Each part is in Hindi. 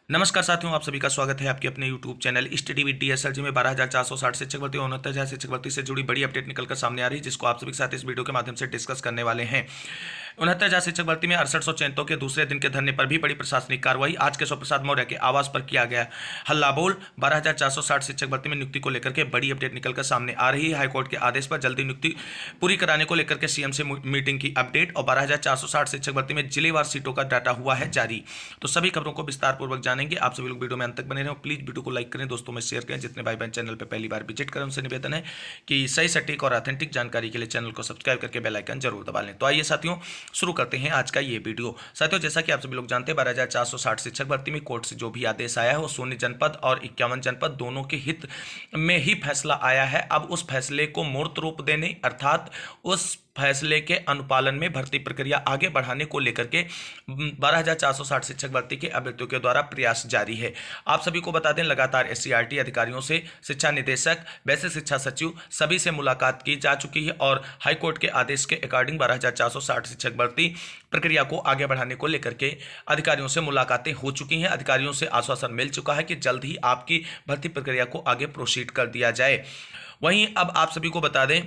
नमस्कार साथियों, आप सभी का स्वागत है आपके अपने YouTube channel study with DSLG में 12,460 शिक्षक भर्ती और 69,000 शिक्षक भर्ती से जुड़ी बड़ी अपडेट निकलकर सामने आ रही है, जिसको आप सभी के साथ इस वीडियो के माध्यम से डिस्कस करने वाले हैं। 69,000 शिक्षक भर्ती में 6800 चयनितों के दूसरे दिन के धरने पर भी बड़ी प्रशासनिक कार्रवाई। आज के प्रसाद मौर्य के आवास पर किया गया हल्ला बोल। 12,460 शिक्षक भर्ती में नियुक्ति को लेकर के बड़ी अपडेट निकलकर सामने आ रही है। हाईकोर्ट के आदेश पर जल्दी नियुक्ति पूरी कराने को लेकर के सीएम से मीटिंग की अपडेट और 12,460 शिक्षक भर्ती में जिलेवार सीटों का डाटा हुआ है जारी। तो सभी खबरों को विस्तार पूर्वक जानेंगे। आप सभी लोग वीडियो में अंत तक बने रहें। प्लीज वीडियो को लाइक करें, दोस्तों में शेयर करें। जितने भाई बहन चैनल पर पहली बार विजिट करें उनसे निवेदन है कि सही सटीक और ऑथेंटिक जानकारी के लिए चैनल को सब्सक्राइब करके बेल आइकन जरूर दबा लें। तो आइए साथियों शुरू करते हैं आज का ये वीडियो। साथियों, जैसा कि आप सभी लोग जानते हैं 12,460 शिक्षक भर्ती में कोर्ट से जो भी आदेश आया है वो सोनी जनपद और 51 जनपद दोनों के हित में ही फैसला आया है। अब उस फैसले को मूर्त रूप देने अर्थात उस फैसले के अनुपालन में भर्ती प्रक्रिया आगे बढ़ाने को लेकर के 12,460 शिक्षक भर्ती के अभ्यर्थियों के द्वारा प्रयास जारी है। आप सभी को बता दें, लगातार SCRT अधिकारियों से, शिक्षा निदेशक, वैसे शिक्षा सचिव सभी से मुलाकात की जा चुकी है और हाईकोर्ट के आदेश के अकॉर्डिंग 12,460 शिक्षक भर्ती प्रक्रिया को आगे बढ़ाने को लेकर के अधिकारियों से मुलाकातें हो चुकी हैं। अधिकारियों से आश्वासन मिल चुका है कि जल्द ही आपकी भर्ती प्रक्रिया को आगे प्रोसीड कर दिया जाए। वहीं अब आप सभी को बता दें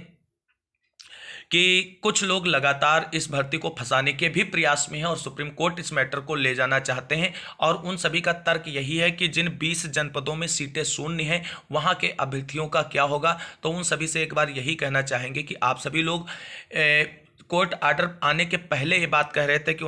कि कुछ लोग लगातार इस भर्ती को फंसाने के भी प्रयास में हैं और सुप्रीम कोर्ट इस मैटर को ले जाना चाहते हैं। और उन सभी का तर्क यही है कि जिन 20 जनपदों में सीटें शून्य हैं वहां के अभ्यर्थियों का क्या होगा। तो उन सभी से एक बार यही कहना चाहेंगे कि आप सभी लोग कोर्ट आर्डर आने के पहले ये बात कह रहे थे कि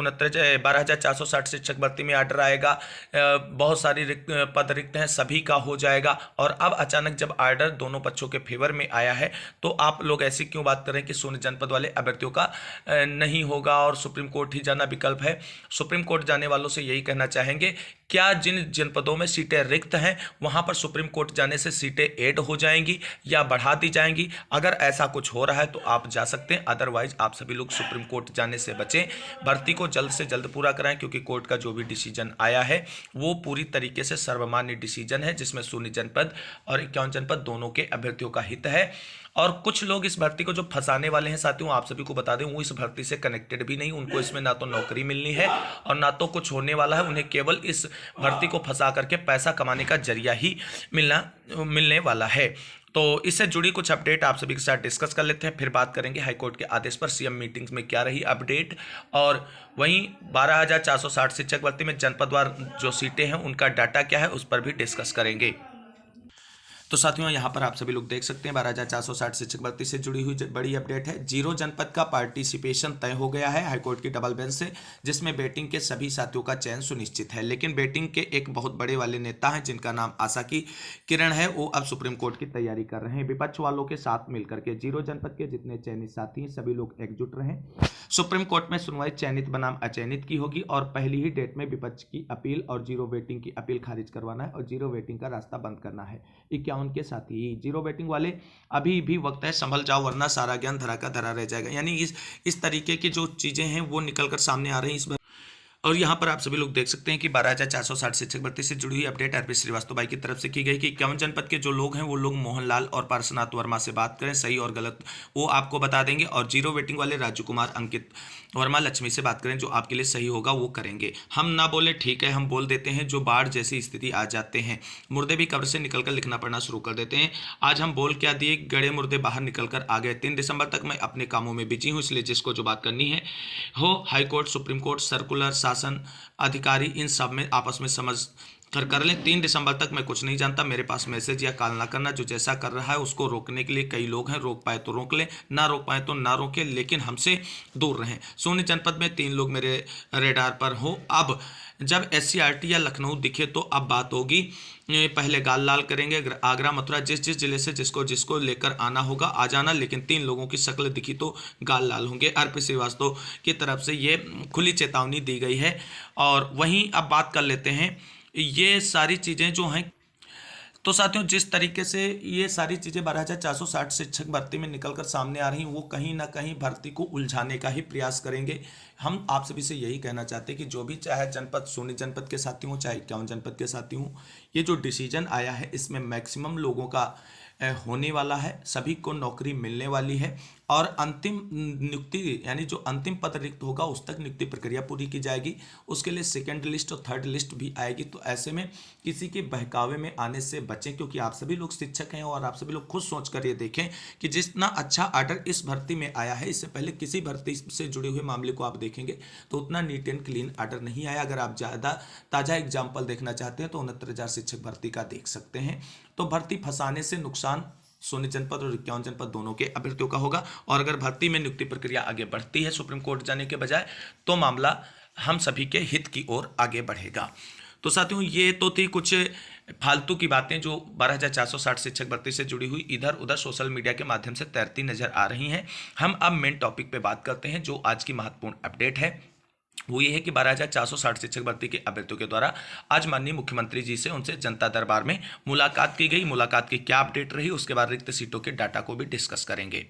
12,460 शिक्षक भर्ती में आर्डर आएगा, बहुत सारी पद रिक्त हैं, सभी का हो जाएगा। और अब अचानक जब आर्डर दोनों पक्षों के फेवर में आया है तो आप लोग ऐसी क्यों बात करें कि सोनी जनपद वाले अभ्यर्थियों का नहीं होगा और सुप्रीम कोर्ट ही जाना विकल्प है। सुप्रीम कोर्ट जाने वालों से यही कहना चाहेंगे, क्या जिन जनपदों में सीटें रिक्त हैं वहां पर सुप्रीम कोर्ट जाने से सीटें ऐड हो जाएंगी या बढ़ा दी जाएंगी? अगर ऐसा कुछ हो रहा है तो आप जा सकते हैं, अदरवाइज आप सभी लोग सुप्रीम कोर्ट जाने से बचें। भर्ती को जल्द से जल्द पूरा कराएं, क्योंकि कोर्ट का जो भी डिसीजन आया है वो पूरी तरीके से सर्वमान्य डिसीजन है, जिसमें सोनी जनपद और 51 जनपद दोनों के अभ्यर्थियों का हित है। और कुछ लोग इस भर्ती को जो फंसाने वाले हैं साथियों, आप सभी को बता दें, वो इस भर्ती से कनेक्टेड भी नहीं। उनको इसमें ना तो नौकरी मिलनी है और ना तो कुछ होने वाला है। उन्हें केवल इस भर्ती को फंसा करके पैसा कमाने का जरिया ही मिलने वाला है। तो इससे जुड़ी कुछ अपडेट आप सभी के साथ डिस्कस कर लेते हैं, फिर बात करेंगे हाईकोर्ट के आदेश पर सीएम मीटिंग्स में क्या रही अपडेट। और वहीं 12,460 शिक्षक भर्ती में जनपदवार जो सीटें हैं उनका डाटा क्या है उस पर भी डिस्कस करेंगे। तो साथियों, यहाँ पर आप सभी लोग देख सकते हैं 12,460 शिक्षक भर्ती से जुड़ी हुई बड़ी अपडेट है। 0 जनपद का पार्टिसिपेशन तय हो गया है हाईकोर्ट की डबल बेंच से, जिसमें बैटिंग के सभी साथियों का चयन सुनिश्चित है। लेकिन बैटिंग के एक बहुत बड़े वाले नेता हैं जिनका नाम आशा की किरण है, वो अब सुप्रीम कोर्ट की तैयारी कर रहे हैं। विपक्ष वालों के साथ मिलकर के 0 जनपद के जितने चयनित साथी हैं सभी लोग एकजुट रहे। सुप्रीम कोर्ट में सुनवाई चयनित बनाम अचयनित की होगी और पहली ही डेट में विपक्ष की अपील और 0 वेटिंग की अपील खारिज करवाना है और 0 वेटिंग का रास्ता बंद करना है। 51 के साथ ही 0 वेटिंग वाले अभी भी वक्त है, संभल जाओ वरना सारा ज्ञान धरा का धरा रह जाएगा। यानी इस तरीके की जो चीजें हैं वो निकल कर सामने आ रही हैं इस बार। और यहाँ पर आप सभी लोग देख सकते हैं कि 12,460 शिक्षक भर्ती से जुड़ी हुई अपडेट आरपी श्रीवास्तव भाई की तरफ से की गई कि 51 जनपद के जो लोग हैं वो लोग मोहनलाल और पार्श्वनाथ वर्मा से बात करें, सही और गलत वो आपको बता देंगे। और 0 वेटिंग वाले राजू कुमार, अंकित वर्मा, लक्ष्मी से बात करें, जो आपके लिए सही होगा वो करेंगे। हम ना बोले ठीक है, हम बोल देते हैं। जो बाढ़ जैसी स्थिति आ जाते हैं, मुर्दे भी कब्र से निकलकर लिखना पढ़ना शुरू कर देते हैं। आज हम बोल क्या दिए, गड़े मुर्दे बाहर निकल कर आ गए। 3 दिसंबर तक मैं अपने कामों में बिजी हूँ, इसलिए जिसको जो बात करनी है हो, हाईकोर्ट, सुप्रीम कोर्ट, सर्कुलर, शासन अधिकारी, इन सब में आपस में समझ कर लें। 3 दिसंबर तक मैं कुछ नहीं जानता। मेरे पास मैसेज या कॉल ना करना। जो जैसा कर रहा है उसको रोकने के लिए कई लोग हैं, रोक पाए तो रोक लें, ना रोक पाए तो ना रोकें, लेकिन हमसे दूर रहें। सोनी जनपद में 3 लोग मेरे रेडार पर हो। अब जब SCRT या लखनऊ दिखे तो अब बात होगी। पहले गाल लाल करेंगे। आगरा, मथुरा, जिस जिस जिले से जिसको लेकर आना होगा आ जाना, लेकिन 3 लोगों की शक्ल दिखी तो गाल लाल होंगे। आरपी श्रीवास्तव की तरफ से ये खुली चेतावनी दी गई है। और वहीं अब बात कर लेते हैं ये सारी चीज़ें जो हैं। तो साथियों, जिस तरीके से ये सारी चीज़ें 12,460 शिक्षक भर्ती में निकलकर सामने आ रही हैं वो कहीं ना कहीं भर्ती को उलझाने का ही प्रयास करेंगे। हम आप सभी से यही कहना चाहते हैं कि जो भी, चाहे जनपद सोनी जनपद के साथी हों चाहे 51 जनपद के साथी हों, ये जो डिसीजन आया है इसमें मैक्सिमम लोगों का होने वाला है, सभी को नौकरी मिलने वाली है। और अंतिम नियुक्ति यानी जो अंतिम पद रिक्त होगा उस तक नियुक्ति प्रक्रिया पूरी की जाएगी। उसके लिए सेकेंड लिस्ट और थर्ड लिस्ट भी आएगी। तो ऐसे में किसी के बहकावे में आने से बचें, क्योंकि आप सभी लोग शिक्षक हैं और आप सभी लोग खुद सोच कर ये देखें कि जितना अच्छा आर्डर इस भर्ती में आया है, इससे पहले किसी भर्ती से जुड़े हुए मामले को आप देखेंगे तो उतना नीट एंड क्लीन आर्डर नहीं आया। अगर आप ज़्यादा ताज़ा एग्जाम्पल देखना चाहते हैं तो 69,000 शिक्षक भर्ती का देख सकते हैं। तो भर्ती फंसाने से नुकसान सोनी जनपद और 51 जनपद दोनों के अभ्यर्थियों का होगा। और अगर भर्ती में नियुक्ति प्रक्रिया आगे बढ़ती है सुप्रीम कोर्ट जाने के बजाय, तो मामला हम सभी के हित की ओर आगे बढ़ेगा। तो साथियों, ये तो थी कुछ फालतू की बातें जो 12,460 शिक्षक भर्ती से जुड़ी हुई इधर उधर सोशल मीडिया के माध्यम से तैरती नजर आ रही हैं। हम अब मेन टॉपिक पे बात करते हैं। जो आज की महत्वपूर्ण अपडेट है वो ये है कि 12,460 शिक्षक भर्ती के अभ्यर्थियों के द्वारा आज माननीय मुख्यमंत्री जी से उनसे जनता दरबार में मुलाकात की गई। मुलाकात की क्या अपडेट रही, उसके बाद रिक्त सीटों के डाटा को भी डिस्कस करेंगे।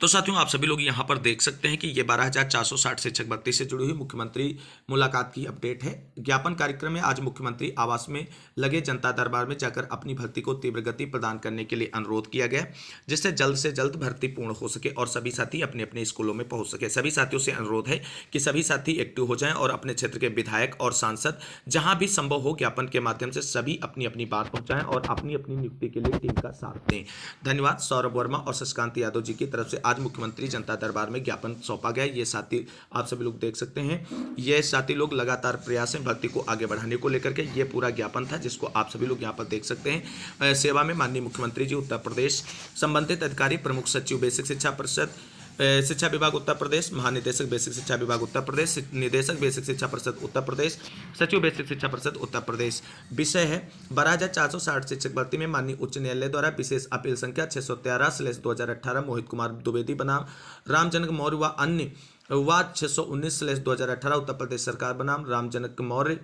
तो साथियों, आप सभी लोग यहाँ पर देख सकते हैं कि ये 12,460 शिक्षक भर्ती से जुड़ी हुई मुख्यमंत्री मुलाकात की अपडेट है। ज्ञापन कार्यक्रम में आज मुख्यमंत्री आवास में लगे जनता दरबार में जाकर अपनी भर्ती को तीव्र गति प्रदान करने के लिए अनुरोध किया गया, जिससे जल्द से जल्द भर्ती पूर्ण हो सके और सभी साथी अपने अपने स्कूलों में पहुंच सके। सभी साथियों से अनुरोध है कि सभी साथी एक्टिव हो जाएं और अपने क्षेत्र के विधायक और सांसद जहां भी संभव हो ज्ञापन के माध्यम से सभी अपनी अपनी बात पहुंचाएं और अपनी अपनी नियुक्ति के लिए टीम का साथ दें। धन्यवाद। सौरभ वर्मा और शशिकांत यादव जी की तरफ से आज मुख्यमंत्री जनता दरबार में ज्ञापन सौंपा गया। ये साथी आप सभी लोग देख सकते हैं। ये साथी लोग लगातार प्रयास हैं भर्ती को आगे बढ़ाने को लेकर के। ये पूरा ज्ञापन था जिसको आप सभी लोग यहाँ पर देख सकते हैं। सेवा में माननीय मुख्यमंत्री जी उत्तर प्रदेश, संबंधित अधिकारी, प्रमुख सचिव बेसिक शिक्षा परिषद शिक्षा विभाग उत्तर प्रदेश, महानिदेशक बेसिक शिक्षा विभाग उत्तर प्रदेश, निदेशक बेसिक शिक्षा परिषद उत्तर प्रदेश, सचिव बेसिक शिक्षा परिषद उत्तर प्रदेश। विषय है 12,460 शिक्षक भर्ती में माननीय उच्च न्यायालय द्वारा विशेष अपील संख्या 613/2018 मोहित कुमार द्विवेदी बनाम रामजनक मौर्य व अन्य व 619/2018 उत्तर प्रदेश सरकार बनाम रामजनक मौर्य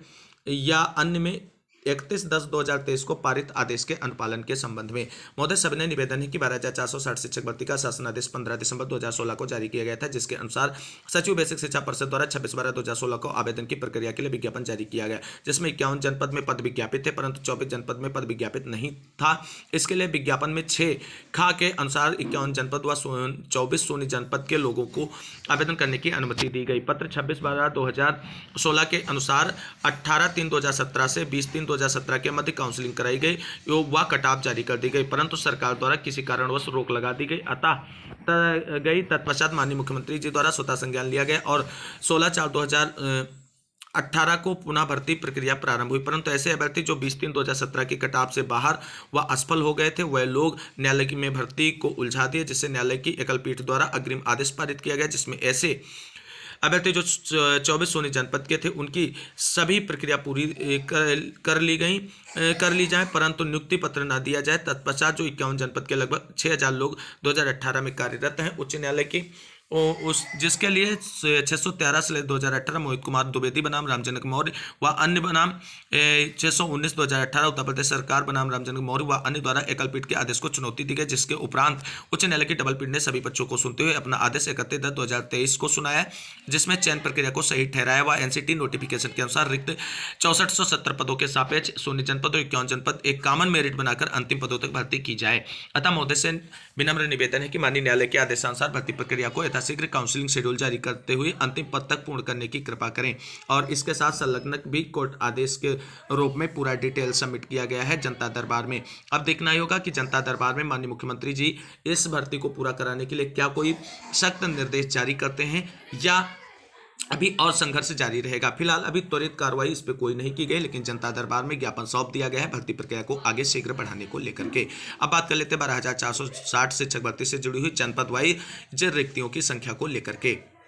या अन्य में 31/10/2023 को पारित आदेश के अनुपालन के संबंध में महोदय सविनय निवेदन है कि 12,460 शिक्षक भर्ती का शासन आदेश 15 दिसंबर 2016 को जारी किया गया था, जिसके अनुसार सचिव बेसिक शिक्षा परिषद द्वारा 26/12/2016 को आवेदन की प्रक्रिया के लिए विज्ञापन जारी किया गया, जिसमें 51 जनपद में पद विज्ञापित थे परंतु 24 जनपद में पद विज्ञापित नहीं था। इसके लिए विज्ञापन में 6 खा के अनुसार 51 जनपद व 24 सोनी जनपद के लोगों को आवेदन करने की अनुमति दी गई। पत्र 26/12/2016 के अनुसार 18/3/2017 से 20/3/2017 के मध्य काउंसलिंग कराई गई व कटाव जारी कर दी गई, परंतु सरकार द्वारा किसी कारणवश रोक लगा दी गई। तत्पश्चात माननीय मुख्यमंत्री जी द्वारा स्वतः संज्ञान लिया गया और 16/4/2018 को पुनः भर्ती प्रक्रिया प्रारंभ हुई, परंतु ऐसे अभ्यर्थी जो 20/3/2017 के कटाव से बाहर व असफल हो गए थे वह लोग न्यायालय में भर्ती को उलझा दिए, जिससे न्यायालय की एकल पीठ द्वारा अग्रिम आदेश पारित किया गया, जिसमें ऐसे अभ्यर्थी जो 24 सोनी जनपद के थे उनकी सभी प्रक्रिया पूरी कर ली जाए परंतु नियुक्ति पत्र न दिया जाए। तत्पश्चात जो 51 जनपद के लगभग 6,000 लोग 2018 में कार्यरत हैं उच्च न्यायालय की जिसके लिए 613/2018 मोहित कुमार द्विवेदी बनाम रामजनक मौर्य व अन्य बनाम 619/2018 उत्तर प्रदेश सरकार बनाम रामजनक मौर्य व अन्य द्वारा एकल पीठ के आदेश को चुनौती दी गई, जिसके उपरांत उच्च न्यायालय की डबल पीठ ने सभी पक्षों को सुनते हुए अपना आदेश 31/10/2023 को सुनाया, जिसमें चयन प्रक्रिया को सही ठहराया व एनसीटी नोटिफिकेशन के अनुसार रिक्त 6470 पदों के सापेक्ष सोनी जनपद और 51 जनपद एक कॉमन मेरिट बनाकर अंतिम पदों तक भर्ती की जाए। अतः महोदय से विनम्र निवेदन है कि माननीय न्यायालय के आदेशानुसार भर्ती प्रक्रिया को शीघ्र काउंसलिंग शेड्यूल जारी करते हुए अंतिम पद तक पूर्ण करने की कृपा करें और इसके साथ संलग्न भी कोर्ट आदेश के रूप में पूरा डिटेल सबमिट किया गया है जनता दरबार में। अब देखना ही होगा कि जनता दरबार में माननीय मुख्यमंत्री जी इस भर्ती को पूरा कराने के लिए क्या कोई सख्त निर्देश जारी करते हैं या अभी और संघर्ष जारी रहेगा। फिलहाल अभी त्वरित कार्रवाई इस पर कोई नहीं की गई, लेकिन जनता दरबार में ज्ञापन सौंप दिया गया है भर्ती प्रक्रिया को आगे शीघ्र बढ़ाने को लेकर के। अब बात कर लेते हैं 12,460 शिक्षक भर्ती से जुड़ी हुई जनपद वाइज रिक्तियों की संख्या को लेकर के।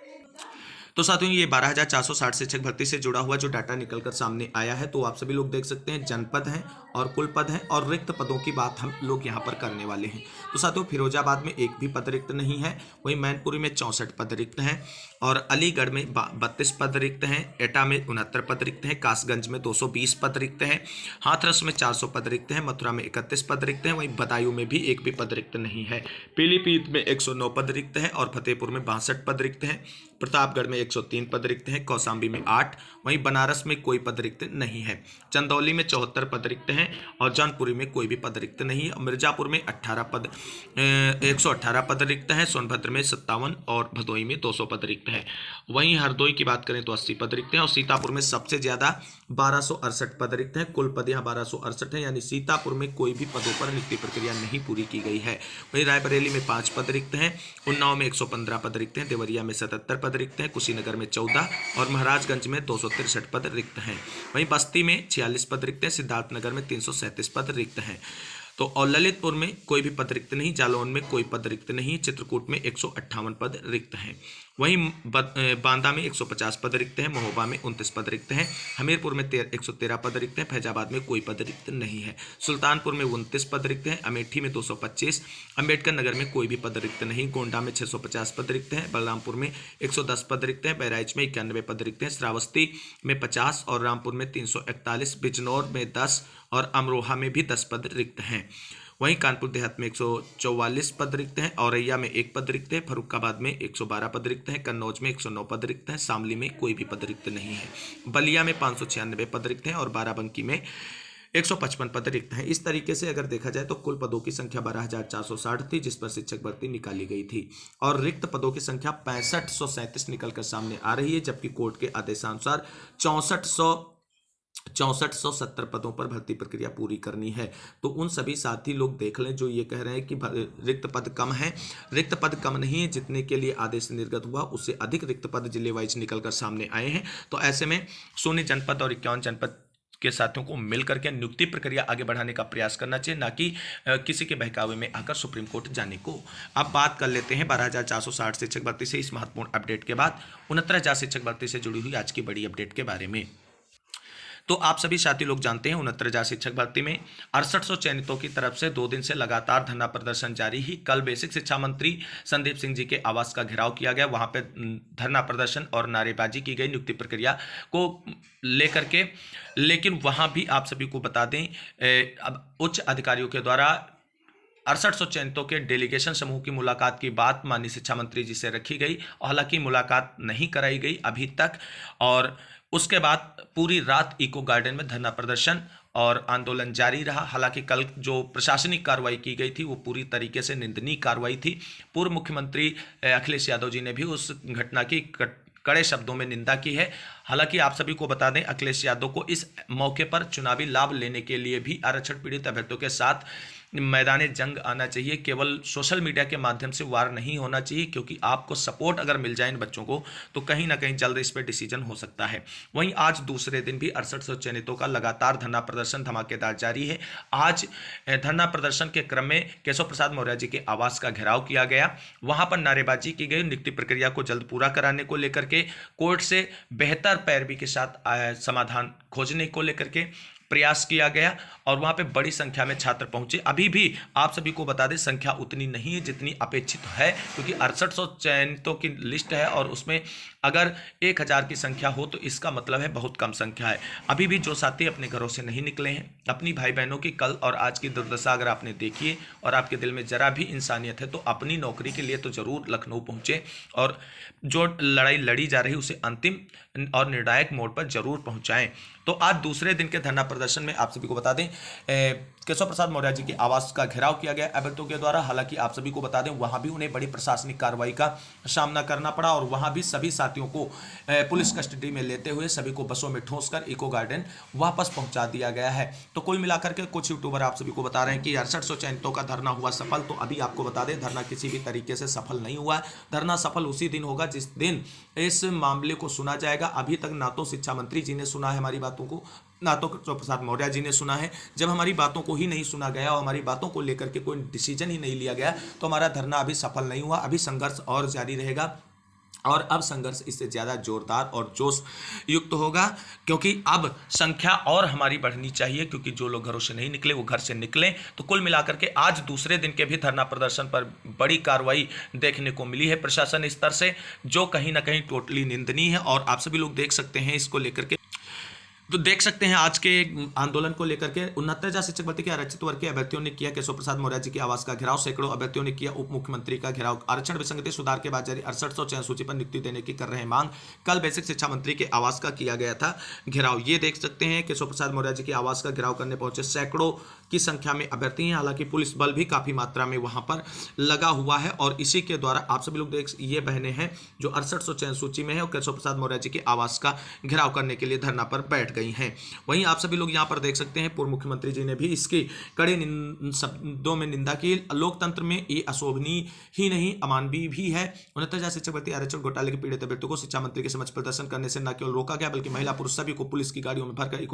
तो साथियों, ये 12,460 शिक्षक भर्ती से जुड़ा हुआ जो डाटा निकलकर सामने आया है, तो आप सभी लोग देख सकते हैं जनपद हैं और कुल पद हैं और रिक्त पदों की बात हम लोग यहाँ पर करने वाले हैं। तो साथियों, फिरोजाबाद में एक भी पद रिक्त नहीं है, वहीं मैनपुरी में 64 पद रिक्त हैं और अलीगढ़ में 32 पद रिक्त हैं, एटा में 69 पद रिक्त हैं, कासगंज में 220 पद रिक्त हैं, हाथरस में 400 पद रिक्त हैं, मथुरा में 31 पद रिक्त हैं, वहीं बदायूं में भी एक भी पद रिक्त नहीं है, पीलीभीत में 109 पद रिक्त हैं और फतेहपुर में 62 पद रिक्त हैं, प्रतापगढ़ में 103 पद रिक्त हैं, कौशाम्बी में 8, वहीं बनारस में कोई पद रिक्त नहीं है, चंदौली में 74 पद रिक्त हैं और जौनपुरी में कोई भी पद रिक्त नहीं है। मिर्जापुर में 118 पद रिक्त हैं, सोनभद्र में 57 और भदोही में 200 पद रिक्त हैं। वहीं हरदोई की बात करें तो 80 पद रिक्त हैं और सीतापुर में सबसे ज़्यादा 1268 पद रिक्त हैं। कुल पद यहाँ 1268 हैं, यानी सीतापुर में कोई भी पदों पर नियुक्ति प्रक्रिया नहीं पूरी की गई है। वहीं रायबरेली में 5 पद रिक्त हैं, उन्नाव में 115 पद रिक्त हैं, देवरिया में 77 पद रिक्त हैं, कुशीनगर में 14 और महाराजगंज में 263 पद रिक्त हैं। वहीं बस्ती में 46 पद रिक्त हैं, सिद्धार्थनगर में 337 पद रिक्त हैं। तो और ललितपुर में कोई भी पद रिक्त नहीं, जालौन में कोई पद रिक्त नहीं, चित्रकूट में 158 पद रिक्त हैं। वहीं बांदा में 150 पद रिक्त हैं, महोबा में 29 पद रिक्त हैं, हमीरपुर में 113 पद रिक्त हैं, फैजाबाद में कोई पद रिक्त नहीं है, सुल्तानपुर में 29 पद रिक्त हैं, अमेठी में 225, अम्बेडकर नगर में कोई भी पद रिक्त नहीं, गोंडा में 650 पद रिक्त हैं, बलरामपुर में 110 पद रिक्त हैं, बहराइच में 91 पद रिक्त हैं, श्रावस्ती में 50 और रामपुर में 341, बिजनौर में 10 और अमरोहा में भी 10 पद रिक्त हैं। वहीं कानपुर देहात में 144 पद रिक्त हैं, औरैया में 1 पद रिक्त है, फर्रुखाबाद में 112 पद रिक्त हैं, कन्नौज में 109 पद रिक्त हैं, शामली में कोई भी पद रिक्त नहीं है, बलिया में 596 पद रिक्त हैं और बाराबंकी में 155 पद रिक्त हैं। इस तरीके से अगर देखा जाए तो कुल पदों की संख्या 12,460 थी, जिस पर शिक्षक भर्ती निकाली गई थी और रिक्त पदों की संख्या 6537 निकलकर सामने आ रही है, जबकि कोर्ट के आदेशानुसार 6470 पदों पर भर्ती प्रक्रिया पूरी करनी है। तो उन सभी साथी लोग देख लें जो ये कह रहे हैं कि रिक्त पद कम है, रिक्त पद कम नहीं है, जितने के लिए आदेश निर्गत हुआ उससे अधिक रिक्त पद जिले वाइज निकलकर सामने आए हैं। तो ऐसे में 16 जनपद और 51 जनपद के साथियों को मिलकर के नियुक्ति प्रक्रिया आगे बढ़ाने का प्रयास करना चाहिए, ना कि किसी के बहकावे में आकर सुप्रीम कोर्ट जाने को। अब बात कर लेते हैं 12,460 शिक्षक भर्ती से इस महत्वपूर्ण अपडेट के बाद 69,000 शिक्षक भर्ती से जुड़ी हुई आज की बड़ी अपडेट के बारे में। तो आप सभी साथी लोग जानते हैं 69,000 शिक्षक भर्ती में 6800 चयनितों की तरफ से 2 दिन से लगातार धरना प्रदर्शन जारी ही। कल बेसिक शिक्षा मंत्री संदीप सिंह जी के आवास का घेराव किया गया, वहां पे धरना प्रदर्शन और नारेबाजी की गई नियुक्ति प्रक्रिया को लेकर के। लेकिन वहां भी आप सभी को बता दें, अब उच्च अधिकारियों के द्वारा 6800 चयनितों के डेलीगेशन समूह की मुलाकात की बात माननीय शिक्षा मंत्री जी से रखी गई, हालांकि मुलाकात नहीं कराई गई अभी तक। और उसके बाद पूरी रात इको गार्डन में धरना प्रदर्शन और आंदोलन जारी रहा। हालांकि कल जो प्रशासनिक कार्रवाई की गई थी वो पूरी तरीके से निंदनीय कार्रवाई थी। पूर्व मुख्यमंत्री अखिलेश यादव जी ने भी उस घटना की कड़े शब्दों में निंदा की है। हालांकि आप सभी को बता दें, अखिलेश यादव को इस मौके पर चुनावी लाभ लेने के लिए भी आरक्षण पीड़ित अभ्यर्थियों के साथ मैदान जंग आना चाहिए, केवल सोशल मीडिया के माध्यम से वार नहीं होना चाहिए, क्योंकि आपको सपोर्ट अगर मिल जाए इन बच्चों को तो कहीं ना कहीं जल्द इस पर डिसीजन हो सकता है। वहीं आज दूसरे दिन भी 6800 चयनितों का लगातार धरना प्रदर्शन धमाकेदार जारी है। आज धरना प्रदर्शन के क्रम में केशव प्रसाद मौर्य जी के आवास का घेराव किया गया, वहां पर नारेबाजी की गई, नियुक्ति प्रक्रिया को जल्द पूरा कराने को लेकर के कोर्ट से बेहतर पैरवी के साथ समाधान खोजने को लेकर के प्रयास किया गया और वहां पे बड़ी संख्या में छात्र पहुंचे। अभी भी आप सभी को बता दें संख्या उतनी नहीं है जितनी अपेक्षित है, क्योंकि 6800 चयनितों की लिस्ट है और उसमें अगर 1000 की संख्या हो तो इसका मतलब है बहुत कम संख्या है। अभी भी जो साथी अपने घरों से नहीं निकले हैं, अपनी भाई बहनों की कल और आज की दुर्दशा अगर आपने देखी है और आपके दिल में जरा भी इंसानियत है तो अपनी नौकरी के लिए तो जरूर लखनऊ पहुंचे और जो लड़ाई लड़ी जा रही उसे अंतिम और निर्णायक मोड़ पर जरूर पहुंचाएं। तो आज दूसरे दिन के धरना प्रदर्शन में आप सभी को बता दें केशव प्रसाद मौर्य जी के आवास का घेराव किया गया अभ्यर्थियों के द्वारा। हालांकि आप सभी को बता दें वहां भी उन्हें बड़ी प्रशासनिक कार्रवाई का सामना करना पड़ा और वहां भी सभी साथियों को पुलिस कस्टडी में लेते हुए सभी को बसों में ठोंसकर इको गार्डन वापस पहुंचा दिया गया है। तो कुल मिलाकर के कुछ यूट्यूबर आप सभी को बता रहे हैं कि 6800 चयनितों का धरना हुआ सफल। तो अभी आपको बता दें धरना किसी भी तरीके से सफल नहीं हुआ है। धरना सफल उसी दिन होगा जिस दिन इस मामले को सुना जाएगा। अभी तक ना तो शिक्षा मंत्री जी ने सुना है हमारी बातों को, ना तो केशव प्रसाद मौर्य जी ने सुना है। जब हमारी बातों को ही नहीं सुना गया और हमारी बातों को लेकर के कोई डिसीजन ही नहीं लिया गया तो हमारा धरना अभी सफल नहीं हुआ। अभी संघर्ष और जारी रहेगा और अब संघर्ष इससे ज़्यादा जोरदार और जोश युक्त होगा, क्योंकि अब संख्या और हमारी बढ़नी चाहिए, क्योंकि जो लोग घरों से नहीं निकले वो घर से निकलें। तो कुल मिलाकर के आज दूसरे दिन के भी धरना प्रदर्शन पर बड़ी कार्रवाई देखने को मिली है प्रशासन स्तर से, जो कहीं ना कहीं टोटली निंदनीय है और आप सभी लोग देख सकते हैं इसको लेकर के तो देख सकते हैं आज के आंदोलन को लेकर के 69,000 शिक्षक भर्ती के आरक्षित वर्ग के अभ्यर्थियों ने किया केशव प्रसाद मौर्य जी के आवास का घेराव। सैकड़ों अभ्यर्थियों ने किया उप मुख्यमंत्री का घेराव। आरक्षण विसंगति सुधार के बाद जारी 6800 चयन सूची पर नियुक्ति देने की कर रहे मांग। कल बेसिक शिक्षा मंत्री के आवास का किया गया था घेराव। ये देख सकते हैं केशव प्रसाद मौर्य जी के आवास का घेराव करने पहुंचे सैकड़ों की संख्या में अभ्यर्थी हैं। हालांकि पुलिस बल भी काफी मात्रा में वहां पर लगा हुआ है और इसी के द्वारा आप सभी लोग देख ये बहने हैं जो 6800 चयन सूची में है और केशव प्रसाद मौर्य जी के आवास का घेराव करने के लिए धरना पर बैठ गई हैं। वहीं आप सभी लोग यहां पर देख सकते हैं पूर्व मुख्यमंत्री जी ने भी इसकी कड़े शब्दों में निंदा की। लोकतंत्र में ये अशोभनीय ही नहीं अमानवीय भी है। 69,000 शिक्षक भर्ती आरक्षण घोटाले के पीड़ित अभ्यर्थियों को शिक्षा मंत्री के समक्ष प्रदर्शन करने से न केवल रोका गया बल्कि महिला पुरुष सभी को पुलिस की गाड़ियों में भरकर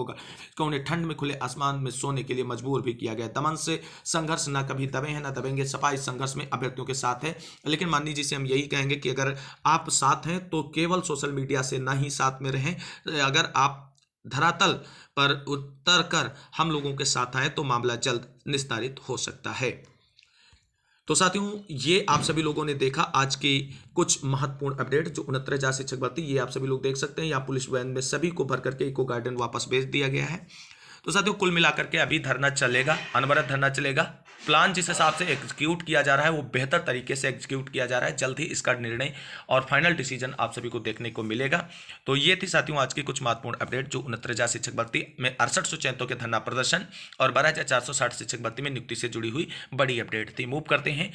उन्हें ठंड में खुले आसमान में सोने के लिए मजबूर भी किया गया। दमन से संघर्ष न कभी दबे हैं न दबेंगे। सपा इस संघर्ष में अभ्यर्थियों के साथ है, लेकिन माननीय जी से हम यही कहेंगे कि अगर आप साथ हैं तो केवल सोशल मीडिया से ना ही साथ में रहें। अगर आप धरातल पर उतर कर हम लोगों के साथ आए तो मामला जल्द निस्तारित हो सकता है। तो साथियों, ये आप सभी लोगों ने देखा आज की कुछ महत्वपूर्ण अपडेट जो 69,000 शिक्षक भर्ती, ये आप सभी लोग देख सकते हैं। यहाँ पुलिस वैन में सभी को भर करके इको गार्डन वापस भेज दिया गया है। तो साथियों, कुल मिलाकर के अभी धरना चलेगा, अनवरत धरना चलेगा। प्लान जिस हिसाब से एग्जीक्यूट किया जा रहा है वो बेहतर तरीके से एग्जीक्यूट किया जा रहा है। जल्द ही इसका निर्णय और फाइनल डिसीजन आप सभी को देखने को मिलेगा। तो ये थी साथियों आज की कुछ महत्वपूर्ण अपडेट जो 69,000 शिक्षक भर्ती में 6800 चयनितों के धरना प्रदर्शन और 12,460 शिक्षक भर्ती में नियुक्ति से जुड़ी हुई बड़ी अपडेट थी। मूव करते हैं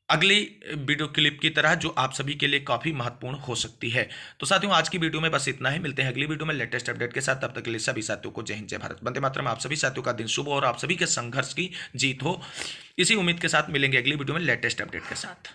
अगली वीडियो क्लिप की तरह जो आप सभी के लिए काफ़ी महत्वपूर्ण हो सकती है। तो साथियों, आज की वीडियो में बस इतना ही। मिलते हैं अगली वीडियो में लेटेस्ट अपडेट के साथ। तब तक के लिए सभी साथियों को जय हिंद जय भारत। वंदे मातरम। आप सभी साथियों का दिन शुभ हो और आप सभी के संघर्ष की जीत हो, इसी उम्मीद के साथ मिलेंगे अगली वीडियो में लेटेस्ट अपडेट के साथ।